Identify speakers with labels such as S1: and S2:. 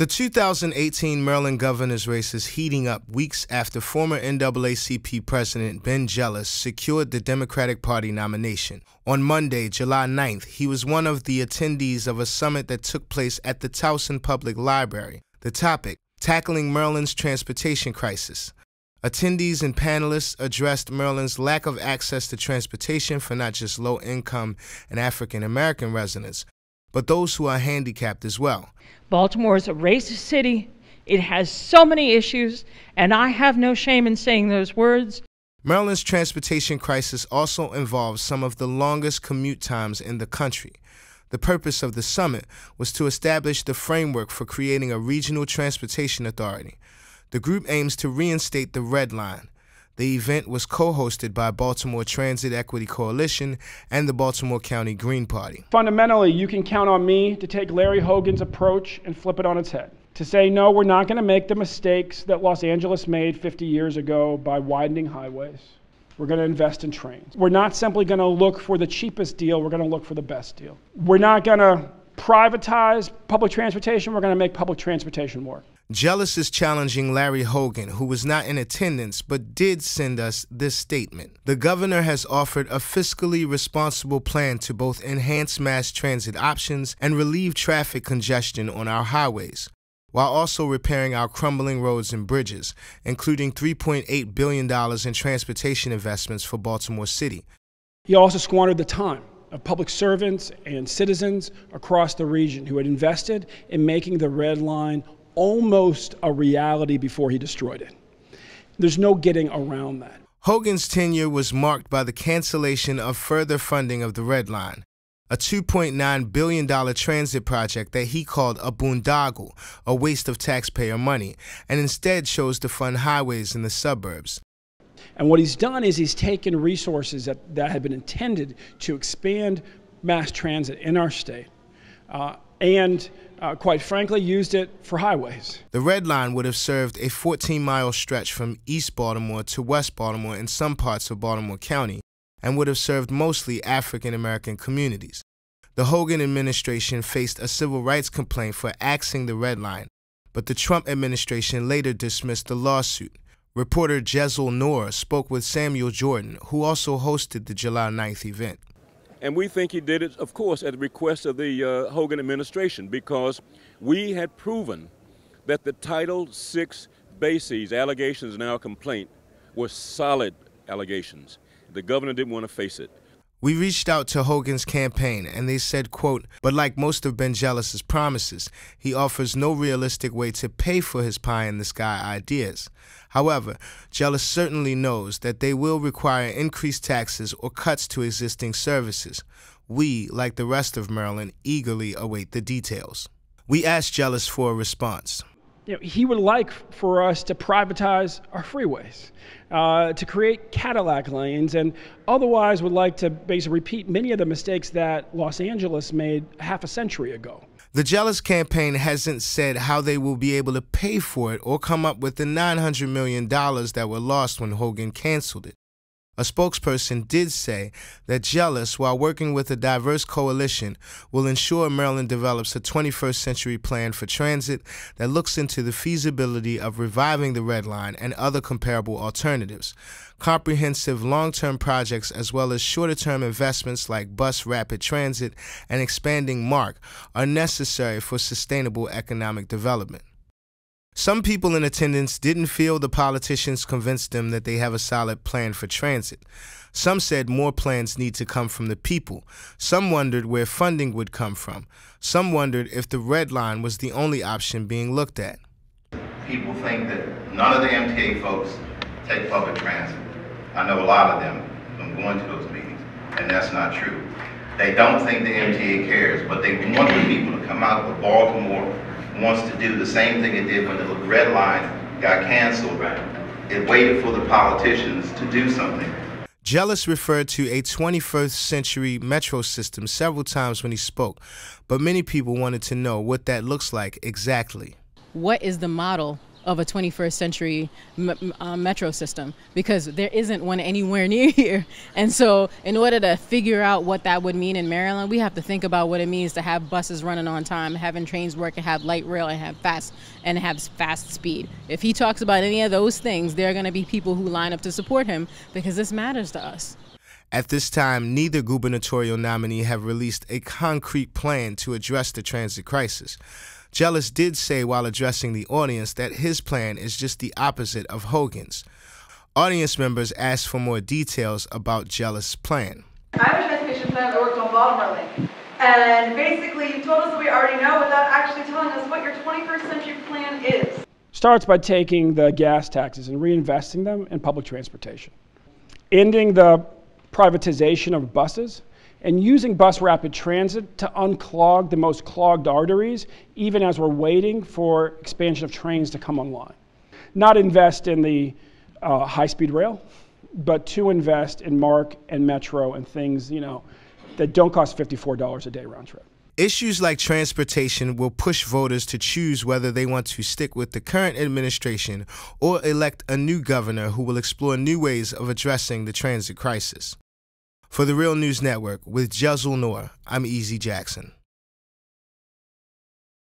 S1: The 2018 Maryland governor's race is heating up weeks after former NAACP President Ben Jealous secured the Democratic Party nomination. On Monday, July 9th, he was one of the attendees of a summit that took place at the Towson Public Library. The topic, Tackling Maryland's Transportation Crisis. Attendees and panelists addressed Maryland's lack of access to transportation for not just low-income and African-American residents, but those who are handicapped as well.
S2: Baltimore is a racist city. It has so many issues, and I have no shame in saying those words.
S1: Maryland's transportation crisis also involves some of the longest commute times in the country. The purpose of the summit was to establish the framework for creating a regional transportation authority. The group aims to reinstate the Red Line. The event was co-hosted by Baltimore Transit Equity Coalition and the Baltimore County Green Party.
S3: Fundamentally, you can count on me to take Larry Hogan's approach and flip it on its head. To say, no, we're not going to make the mistakes that Los Angeles made 50 years ago by widening highways. We're going to invest in trains. We're not simply going to look for the cheapest deal, we're going to look for the best deal. We're not going to privatize public transportation, we're going to make public transportation work.
S1: Jealous is challenging Larry Hogan, who was not in attendance but did send us this statement. The governor has offered a fiscally responsible plan to both enhance mass transit options and relieve traffic congestion on our highways, while also repairing our crumbling roads and bridges, including $3.8 billion in transportation investments for Baltimore City.
S3: He also squandered the time of public servants and citizens across the region who had invested in making the Red Line almost a reality before he destroyed it. There's no getting around that.
S1: Hogan's tenure was marked by the cancellation of further funding of the Red Line, a $2.9 billion transit project that he called a boondoggle, a waste of taxpayer money, and instead chose to fund highways in the suburbs.
S3: And what he's done is he's taken resources that had been intended to expand mass transit in our state and quite frankly, used it for highways.
S1: The Red Line would have served a 14-mile stretch from East Baltimore to West Baltimore in some parts of Baltimore County and would have served mostly African-American communities. The Hogan administration faced a civil rights complaint for axing the Red Line, but the Trump administration later dismissed the lawsuit. Reporter Jezel Noor spoke with Samuel Jordan, who also hosted the July 9th event.
S4: And we think he did it, of course, at the request of the Hogan administration, because we had proven that the Title VI bases, allegations in our complaint, were solid allegations. The governor didn't want to face it.
S1: We reached out to Hogan's campaign, and they said, quote, but like most of Ben Jealous's promises, he offers no realistic way to pay for his pie-in-the-sky ideas. However, Jealous certainly knows that they will require increased taxes or cuts to existing services. We, like the rest of Maryland, eagerly await the details. We asked Jealous for a response.
S3: He would like for us to privatize our freeways, to create Cadillac lanes, and otherwise would like to basically repeat many of the mistakes that Los Angeles made half a century ago.
S1: The Jealous campaign hasn't said how they will be able to pay for it or come up with the $900 million that were lost when Hogan canceled it. A spokesperson did say that Jealous, while working with a diverse coalition, will ensure Maryland develops a 21st century plan for transit that looks into the feasibility of reviving the Red Line and other comparable alternatives. Comprehensive long-term projects as well as shorter-term investments like bus rapid transit and expanding MARC are necessary for sustainable economic development. Some people in attendance didn't feel the politicians convinced them that they have a solid plan for transit. Some said more plans need to come from the people. Some wondered where funding would come from. Some wondered if the Red Line was the only option being looked at.
S5: People think that none of the MTA folks take public transit. I know a lot of them from going to those meetings, and that's not true. They don't think the MTA cares, but they want the people to come out. But Baltimore wants to do the same thing it did when the Red Line got canceled. It waited for the politicians to do something.
S1: Jealous referred to a 21st century metro system several times when he spoke, but many people wanted to know what that looks like exactly.
S6: What is the model of a 21st century metro system, because there isn't one anywhere near here. And so in order to figure out what that would mean in Maryland, we have to think about what it means to have buses running on time, having trains work, and have light rail, and have fast speed. If he talks about any of those things, there are going to be people who line up to support him, because this matters to us.
S1: At this time, neither gubernatorial nominee have released a concrete plan to address the transit crisis. Jealous did say while addressing the audience that his plan is just the opposite of Hogan's. Audience members asked for more details about Jealous' plan.
S7: I have a transportation plan that worked on Baltimore Link. And basically, you told us that we already know without actually telling us what your 21st century plan is.
S3: Starts by taking the gas taxes and reinvesting them in public transportation. Ending the privatization of buses, and using bus rapid transit to unclog the most clogged arteries, even as we're waiting for expansion of trains to come online. Not invest in the high-speed rail, but to invest in MARC and Metro and things, that don't cost $54 a day round trip.
S1: Issues like transportation will push voters to choose whether they want to stick with the current administration or elect a new governor who will explore new ways of addressing the transit crisis. For the Real News Network, with Juzzle Noor, I'm Easy Jackson.